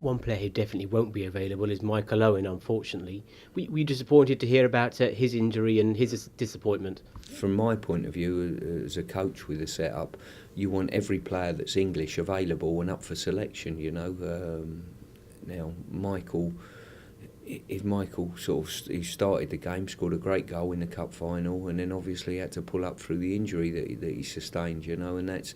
One player who definitely won't be available is Michael Owen, unfortunately. Were you disappointed to hear about his injury and his disappointment? From my point of view, as a coach with a setup, you want every player that's English available and up for selection. Now, Michael he started the game, scored a great goal in the cup final, and then obviously had to pull up through the injury that he sustained. And that's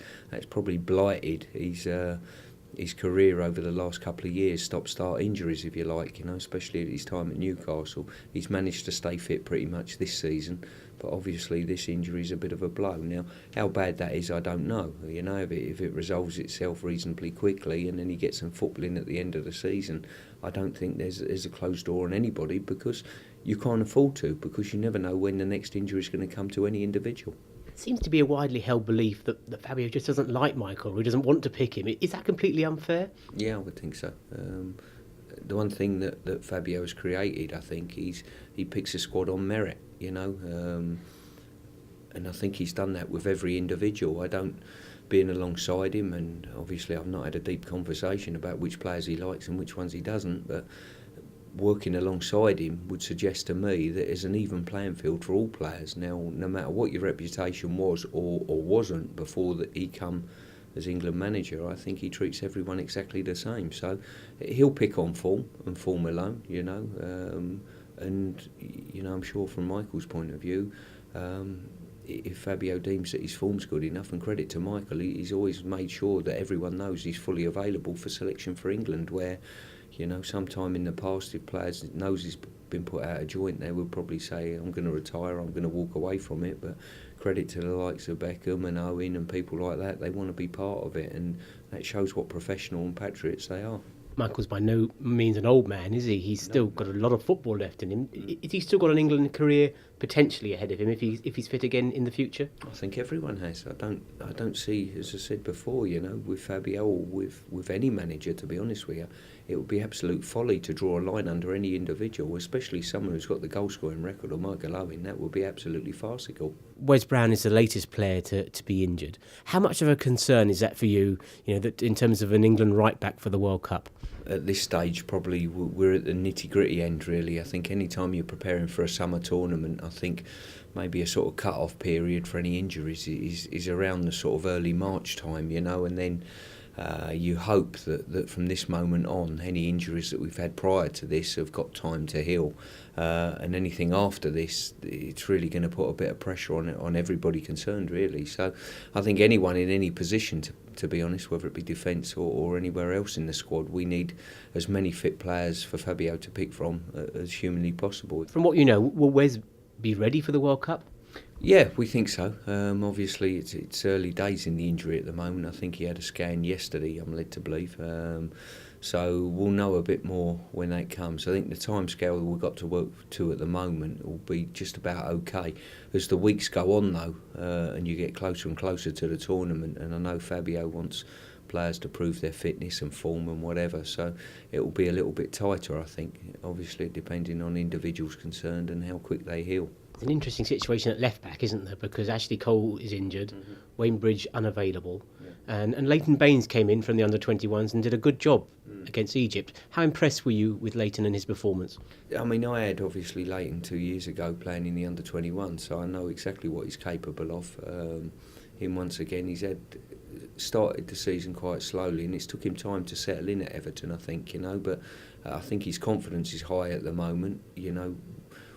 probably blighted his career over the last couple of years, stop-start injuries, if you like, especially at his time at Newcastle. He's managed to stay fit pretty much this season, but obviously this injury is a bit of a blow. Now, how bad that is, I don't know. If it resolves itself reasonably quickly and then he gets some football in at the end of the season, I don't think there's a closed door on anybody, because you can't afford to, because you never know when the next injury is going to come to any individual. Seems to be a widely held belief that Fabio just doesn't like Michael, or he doesn't want to pick him. Is that completely unfair? Yeah, I would think so. The one thing that Fabio has created, I think, he picks a squad on merit, and I think he's done that with every individual. Being alongside him, and obviously I've not had a deep conversation about which players he likes and which ones he doesn't, but working alongside him would suggest to me that there's an even playing field for all players. Now, no matter what your reputation was or wasn't before he come as England manager, I think he treats everyone exactly the same. So he'll pick on form and form alone, and I'm sure from Michael's point of view, if Fabio deems that his form's good enough, and credit to Michael, he's always made sure that everyone knows he's fully available for selection for England, where sometime in the past, if players knows he's been put out of joint, they would probably say, I'm going to retire, I'm going to walk away from it. But credit to the likes of Beckham and Owen and people like that, they want to be part of it, and that shows what professional and patriots they are. Michael's by no means an old man, is he? He's still got a lot of football left in him. Is he still got an England career potentially ahead of him if he's fit again in the future? I think everyone has. I don't see, as I said before, with Fabio or with any manager, to be honest with you, it would be absolute folly to draw a line under any individual, especially someone who's got the goal scoring record or Michael Owen. That would be absolutely farcical. Wes Brown is the latest player to be injured. How much of a concern is that for you, that in terms of an England right back for the World Cup? At this stage, probably we're at the nitty-gritty end, really. I think any time you're preparing for a summer tournament, I think maybe a sort of cut-off period for any injuries is around the sort of early March time, and then you hope that from this moment on, any injuries that we've had prior to this have got time to heal. And anything after this, it's really going to put a bit of pressure on everybody concerned, really. So I think anyone in any position, to be honest, whether it be defence or anywhere else in the squad, we need as many fit players for Fabio to pick from as humanly possible. From what you know, will Wes be ready for the World Cup? Yeah, we think so. Obviously, it's early days in the injury at the moment. I think he had a scan yesterday, I'm led to believe. So we'll know a bit more when that comes. I think the timescale we've got to work to at the moment will be just about okay. As the weeks go on, though, and you get closer and closer to the tournament, and I know Fabio wants players to prove their fitness and form and whatever, so it will be a little bit tighter, I think, obviously depending on individuals concerned and how quick they heal. It's an interesting situation at left back, isn't there? Because Ashley Cole is injured, Wayne Bridge unavailable, and Leighton Baines came in from the under-21s and did a good job against Egypt. How impressed were you with Leighton and his performance? I mean, I had obviously Leighton 2 years ago playing in the under-21, so I know exactly what he's capable of. Him once again, he's started the season quite slowly, and it's took him time to settle in at Everton, I think, but I think his confidence is high at the moment.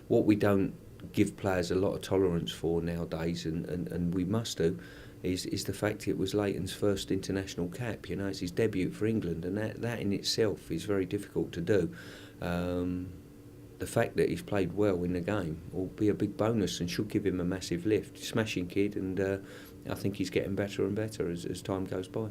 What we don't give players a lot of tolerance for nowadays, and we must do, is the fact it was Leighton's first international cap. It's his debut for England, and that in itself is very difficult to do. The fact that he's played well in the game will be a big bonus and should give him a massive lift. Smashing kid, and I think he's getting better and better as time goes by.